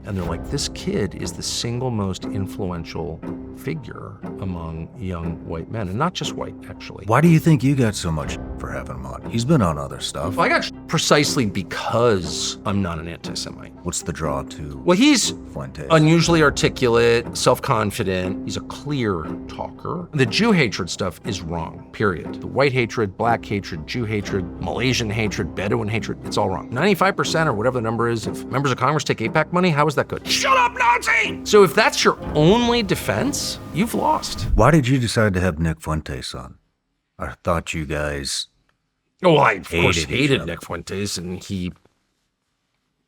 And they're like, this kid is the single most influential figure among young white men, and not just white, actually. Why do you think you got so much for having him on? He's been on other stuff. Well, I got precisely because I'm not an anti-Semite. What's the draw to Well, he's Fuentes? unusually articulate, self-confident. He's a clear talker. The Jew hatred stuff is wrong, period. The white hatred, black hatred, Jew hatred, Malaysian hatred, Bedouin hatred, it's all wrong. 95% or whatever the number is, if members of Congress take AIPAC money, how is that good? Shut up, Nazi! So if that's your only defense, you've lost. Why did you decide to have Nick Fuentes on? I thought you guys Oh, I, of course, each hated other. Nick Fuentes, and he,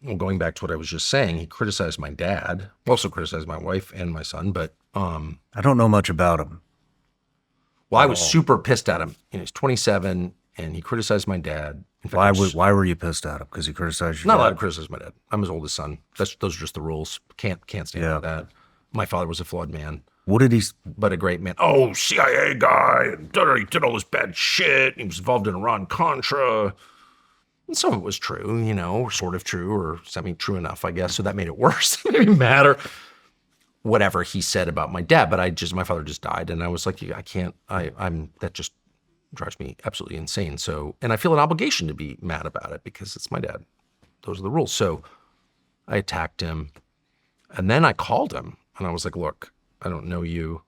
well, going back to what I was just saying, he criticized my dad, also criticized my wife and my son, but, I don't know much about him. well, I was super pissed at him. You know, he's 27, and he criticized my dad. In fact, Why were you pissed at him? Because he criticized you? not allowed to criticize my dad. I'm his oldest son. Those are just the rules. Can't stand Yeah. that. My father was a flawed man, What did he? but a great man. Oh, CIA guy, and he did all this bad shit. He was involved in Iran-Contra. And some of it was true, you know, sort of true, or semi-true enough, I guess. So that made it worse. It didn't matter whatever he said about my dad, but my father just died, and I was like, I can't. That just drives me absolutely insane. So, and I feel an obligation to be mad about it because it's my dad. Those are the rules. So I attacked him, and then I called him, and I was like, look, I don't know you,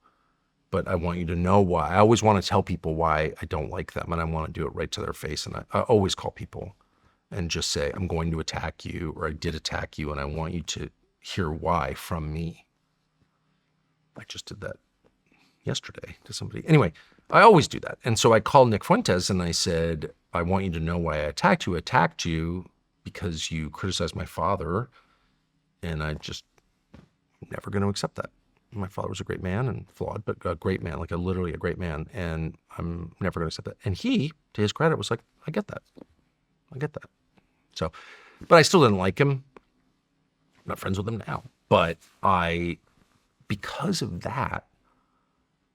but I want you to know why. I always want to tell people why I don't like them, and I want to do it right to their face. And I always call people and just say, I'm going to attack you, or I did attack you, and I want you to hear why from me. I just did that yesterday to somebody. Anyway, I always do that. And so I called Nick Fuentes and I said, I want you to know why I attacked you. I attacked you because you criticized my father, and I just never going to accept that. My father was a great man and flawed, but a great man, like literally a great man, and I'm never going to accept that. And he, to his credit, was like, I get that. I get that. So, but I still didn't like him. I'm not friends with him now. But because of that,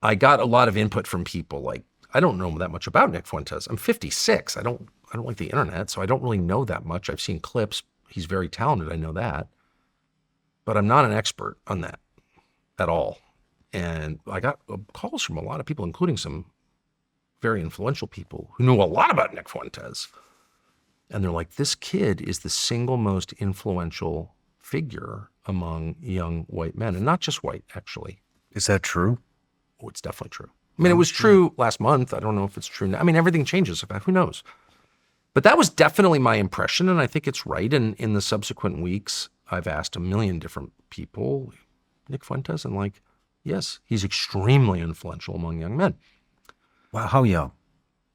I got a lot of input from people. Like, I don't know that much about Nick Fuentes. I'm 56. I don't like the internet, so I don't really know that much. I've seen clips. He's very talented. I know that. But I'm not an expert on that at all. And I got calls from a lot of people, including some very influential people who knew a lot about Nick Fuentes. And they're like, this kid is the single most influential figure among young white men, and not just white, actually. Is that true? Oh, it's definitely true. I mean, it was true last month. I don't know if it's true now. I mean, everything changes. Who knows? But that was definitely my impression, and I think it's right. And in the subsequent weeks, I've asked a million different people, Nick Fuentes, and like, yes, he's extremely influential among young men. Wow, how young?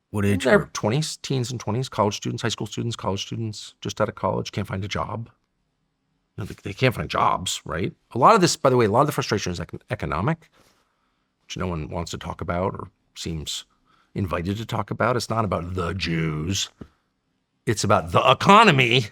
What age They're group? 20s, teens and 20s, college students, high school students, college students, just out of college, can't find a job. You know, they can't find jobs, right? A lot of this, by the way, a lot of the frustration is economic, which no one wants to talk about or seems invited to talk about. It's not about the Jews. It's about the economy.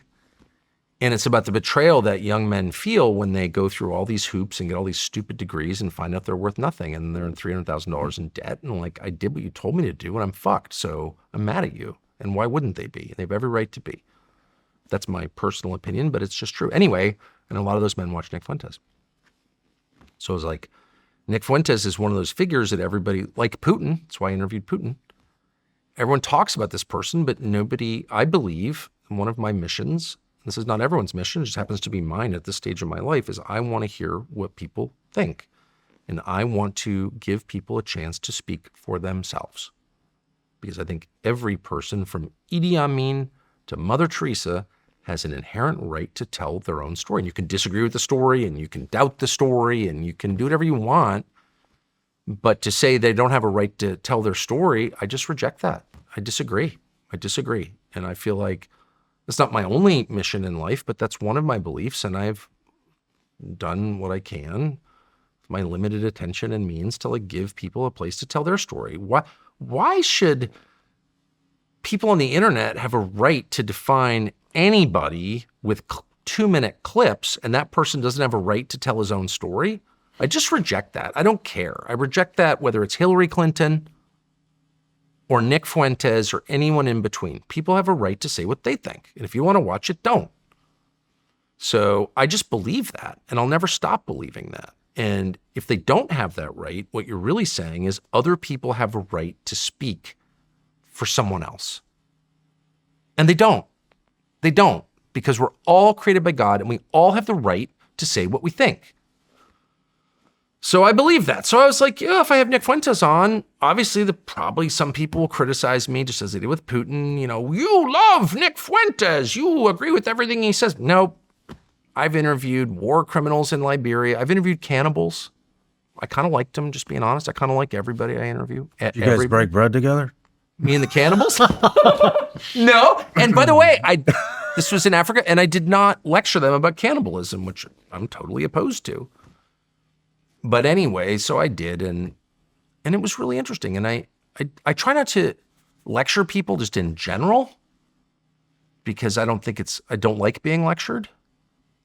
And it's about the betrayal that young men feel when they go through all these hoops and get all these stupid degrees and find out they're worth nothing. And they're in $300,000 in debt. And like, I did what you told me to do and I'm fucked. So I'm mad at you. And why wouldn't they be? They have every right to be. That's my personal opinion, but it's just true. Anyway, and a lot of those men watch Nick Fuentes. So I was like, Nick Fuentes is one of those figures that everybody, like Putin, that's why I interviewed Putin. Everyone talks about this person, but nobody, I believe, one of my missions, this is not everyone's mission, it just happens to be mine at this stage of my life, is I want to hear what people think. And I want to give people a chance to speak for themselves. Because I think every person from Idi Amin to Mother Teresa has an inherent right to tell their own story. And you can disagree with the story and you can doubt the story and you can do whatever you want. But to say they don't have a right to tell their story, I just reject that. I disagree. And I feel like it's not my only mission in life, but that's one of my beliefs. And I've done what I can with my limited attention and means to like give people a place to tell their story. Why should people on the internet have a right to define anybody with 2-minute clips and that person doesn't have a right to tell his own story? I just reject that. I don't care. I reject that whether it's Hillary Clinton or Nick Fuentes or anyone in between. People have a right to say what they think. And if you want to watch it, don't. So I just believe that, and I'll never stop believing that. And if they don't have that right, what you're really saying is other people have a right to speak for someone else. And they don't. They don't, because we're all created by God and we all have the right to say what we think. So I believe that. So I was like, yeah, if I have Nick Fuentes on, obviously probably some people will criticize me just as they did with Putin. You love Nick Fuentes. You agree with everything he says. No, I've interviewed war criminals in Liberia. I've interviewed cannibals. I kind of liked them, just being honest. I kind of like everybody I interview. You guys break bread together? Me and the cannibals? No. And by the way, this was in Africa, and I did not lecture them about cannibalism, which I'm totally opposed to. But anyway, so I did, and it was really interesting. And I try not to lecture people just in general, because I don't like being lectured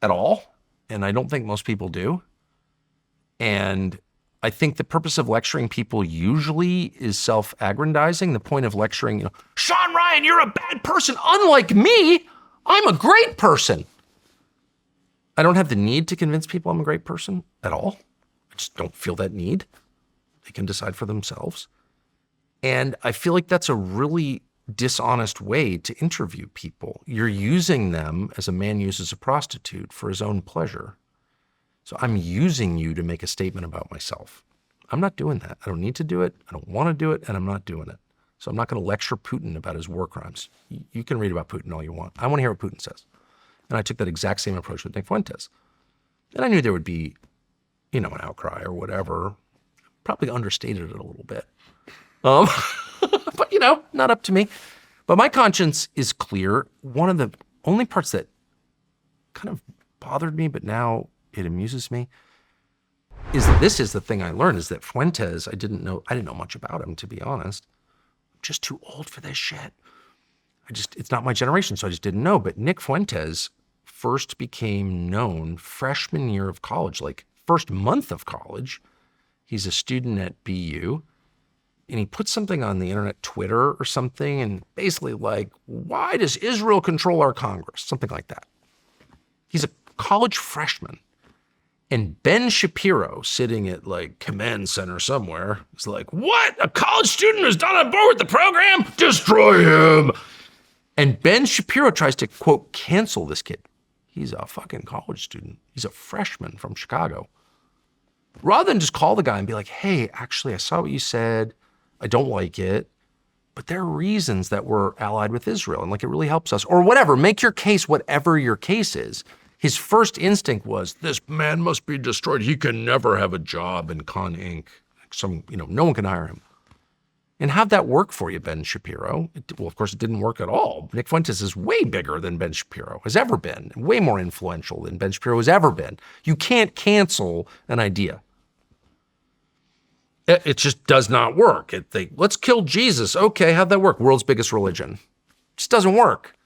at all. And I don't think most people do. And I think the purpose of lecturing people usually is self-aggrandizing. The point of lecturing, Shawn Ryan, you're a bad person. Unlike me, I'm a great person. I don't have the need to convince people I'm a great person at all. I just don't feel that need. They can decide for themselves. And I feel like that's a really dishonest way to interview people. You're using them as a man uses a prostitute for his own pleasure. So I'm using you to make a statement about myself. I'm not doing that. I don't need to do it. I don't want to do it, and I'm not doing it. So I'm not going to lecture Putin about his war crimes. You can read about Putin all you want. I want to hear what Putin says. And I took that exact same approach with Nick Fuentes. And I knew there would be, an outcry or whatever. Probably understated it a little bit. But, not up to me. But my conscience is clear. One of the only parts that kind of bothered me, but now it amuses me, is that this is the thing I learned, is that Fuentes, I didn't know much about him, to be honest. I'm just too old for this shit. It's not my generation, so I just didn't know. But Nick Fuentes first became known freshman year of college, like first month of college. He's a student at BU, and he put something on the internet, Twitter or something, and basically like, why does Israel control our Congress? Something like that. He's a college freshman. And Ben Shapiro, sitting at like command center somewhere, is like, what? A college student who's not on board with the program? Destroy him. And Ben Shapiro tries to, quote, cancel this kid. He's a fucking college student. He's a freshman from Chicago. Rather than just call the guy and be like, hey, actually, I saw what you said. I don't like it. But there are reasons that we're allied with Israel, and like it really helps us. Or whatever, make your case whatever your case is. His first instinct was, this man must be destroyed. He can never have a job in Con Inc. No one can hire him. And how'd that work for you, Ben Shapiro? Well, of course, it didn't work at all. Nick Fuentes is way bigger than Ben Shapiro has ever been, and way more influential than Ben Shapiro has ever been. You can't cancel an idea. It just does not work. Let's kill Jesus. Okay, how'd that work? World's biggest religion. It just doesn't work.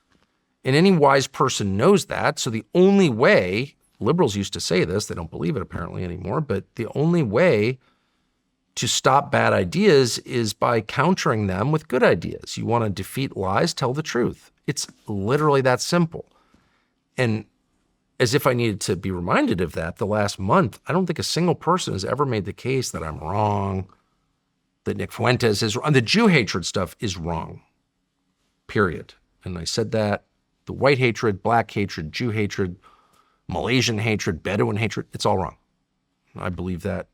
And any wise person knows that. So the only way, liberals used to say this, they don't believe it apparently anymore, but the only way to stop bad ideas is by countering them with good ideas. You want to defeat lies, tell the truth. It's literally that simple. And as if I needed to be reminded of that, the last month, I don't think a single person has ever made the case that I'm wrong, that Nick Fuentes is wrong. The Jew hatred stuff is wrong, period. And I said that. The white hatred, black hatred, Jew hatred, Malaysian hatred, Bedouin hatred, it's all wrong. I believe that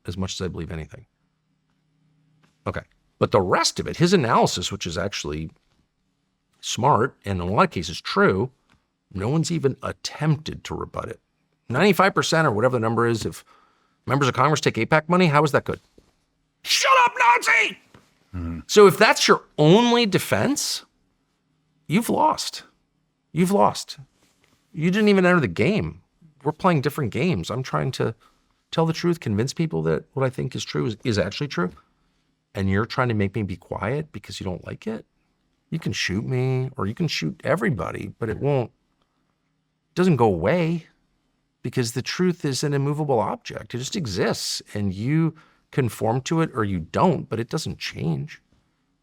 as much as I believe anything. Okay. But the rest of it, his analysis, which is actually smart and in a lot of cases true, no one's even attempted to rebut it. 95% or whatever the number is, if members of Congress take AIPAC money, how is that good? Shut up, Nazi! Mm-hmm. So if that's your only defense, you've lost. You've lost. You didn't even enter the game. We're playing different games. I'm trying to tell the truth, convince people that what I think is true is actually true. And you're trying to make me be quiet because you don't like it? You can shoot me or you can shoot everybody, but it doesn't go away because the truth is an immovable object. It just exists and you conform to it or you don't, but it doesn't change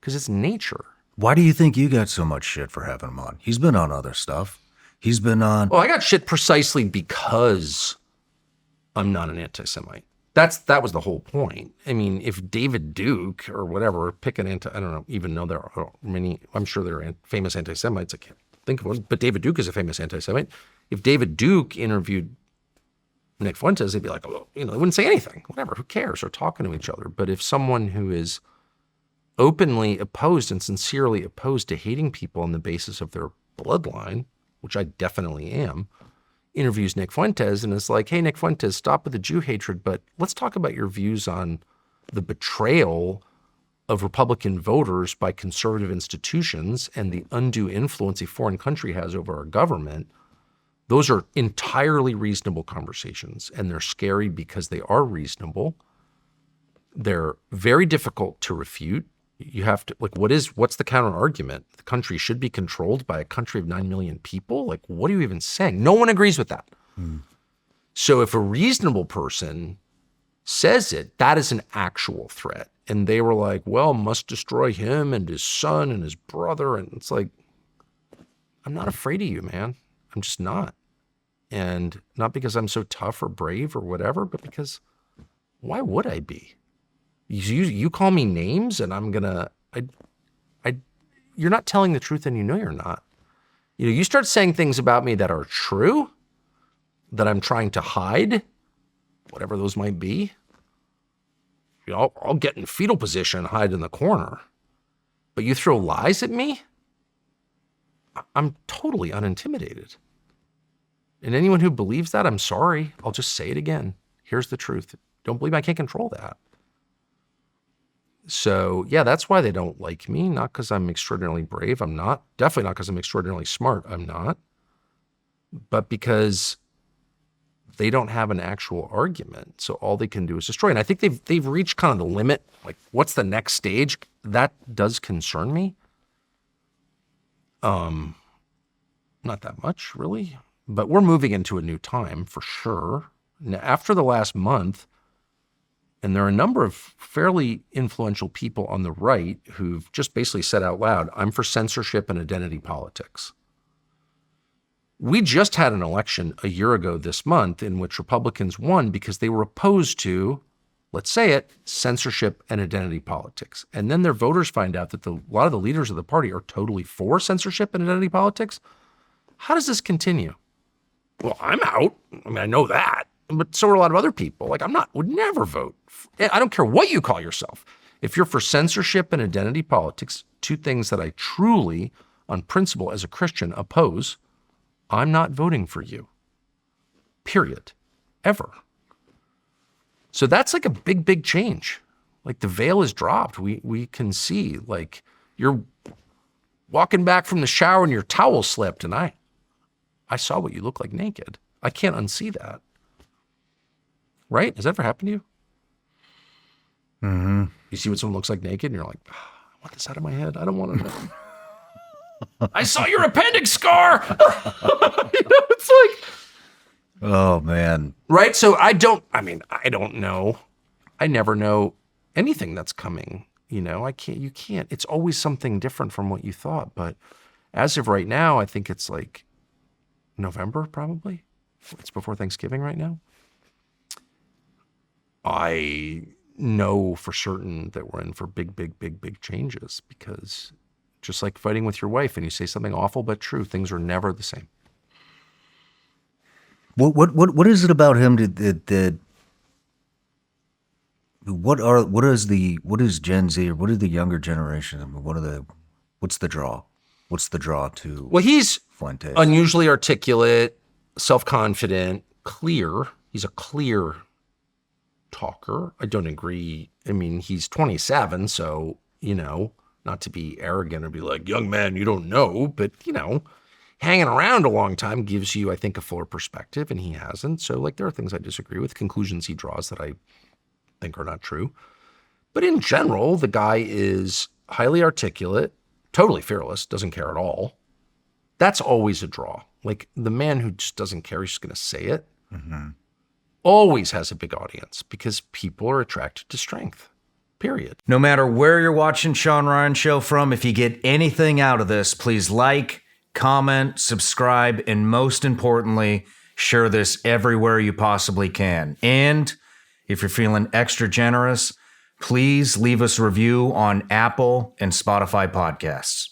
because it's nature. Why do you think you got so much shit for having him on? He's been on other stuff. He's been on. Well, I got shit precisely because I'm not an anti-Semite. That was the whole point. I mean, if David Duke or whatever, pick an I don't know, even know there are many, I'm sure there are famous anti-Semites. I can't think of one, but David Duke is a famous anti-Semite. If David Duke interviewed Nick Fuentes, they'd be like, oh, they wouldn't say anything, whatever, who cares? They're talking to each other. But if someone who is openly opposed and sincerely opposed to hating people on the basis of their bloodline, which I definitely am, interviews Nick Fuentes and is like, hey, Nick Fuentes, stop with the Jew hatred, but let's talk about your views on the betrayal of Republican voters by conservative institutions and the undue influence a foreign country has over our government. Those are entirely reasonable conversations, and they're scary because they are reasonable. They're very difficult to refute. You have to, what's the counter argument? The country should be controlled by a country of 9 million people? Like, what are you even saying? No one agrees with that. So if a reasonable person says it, that is an actual threat. And they were like, well, must destroy him and his son and his brother. And it's like, I'm not afraid of you, man. I'm just not. And not because I'm so tough or brave or whatever, but because why would I be? You call me names and I'm gonna, you're not telling the truth and you're not. You start saying things about me that are true, that I'm trying to hide, whatever those might be. I'll get in fetal position and hide in the corner. But you throw lies at me, I'm totally unintimidated. And anyone who believes that, I'm sorry. I'll just say it again. Here's the truth. Don't believe I can't control that. So yeah, that's why they don't like me. Not because I'm extraordinarily brave. I'm not. Definitely not because I'm extraordinarily smart. I'm not. But because they don't have an actual argument. So all they can do is destroy. And I think they've reached kind of the limit. Like, what's the next stage? That does concern me. Not that much, really. But we're moving into a new time for sure. Now, after the last month, and there are a number of fairly influential people on the right who've just basically said out loud, I'm for censorship and identity politics. We just had an election a year ago this month in which Republicans won because they were opposed to, let's say it, censorship and identity politics. And then their voters find out that a lot of the leaders of the party are totally for censorship and identity politics. How does this continue? Well, I'm out. I mean, I know that. But so are a lot of other people. Like, would never vote. I don't care what you call yourself. If you're for censorship and identity politics, two things that I truly, on principle as a Christian, oppose, I'm not voting for you. Period. Ever. So that's like a big, big change. Like the veil is dropped. We can see, like, you're walking back from the shower and your towel slipped and I saw what you look like naked. I can't unsee that. Right? Has that ever happened to you? Mm-hmm. You see what someone looks like naked and you're like, I want this out of my head. I don't want to know. I saw your appendix scar. It's like, oh man. Right? So I don't know. I never know anything that's coming. You can't. It's always something different from what you thought. But as of right now, I think it's like November, probably. It's before Thanksgiving right now. I know for certain that we're in for big, big, big, big changes because just like fighting with your wife and you say something awful but true, things are never the same. What is it about him that what is Gen Z or what is the younger generation? I mean, what's the draw? What's the draw to? Well, he's Fuentes? Unusually articulate, self-confident, clear. He's a clear talker. I don't agree. I mean, he's 27, so, not to be arrogant or be like, young man, you don't know, but, hanging around a long time gives you, I think, a fuller perspective, and he hasn't. So, like, there are things I disagree with, conclusions he draws that I think are not true. But in general, the guy is highly articulate, totally fearless, doesn't care at all. That's always a draw. Like, the man who just doesn't care, he's just going to say it. Mm-hmm. Always has a big audience because people are attracted to strength, period. No matter where you're watching Shawn Ryan Show from, if you get anything out of this, please like, comment, subscribe, and most importantly, share this everywhere you possibly can. And if you're feeling extra generous, please leave us a review on Apple and Spotify podcasts.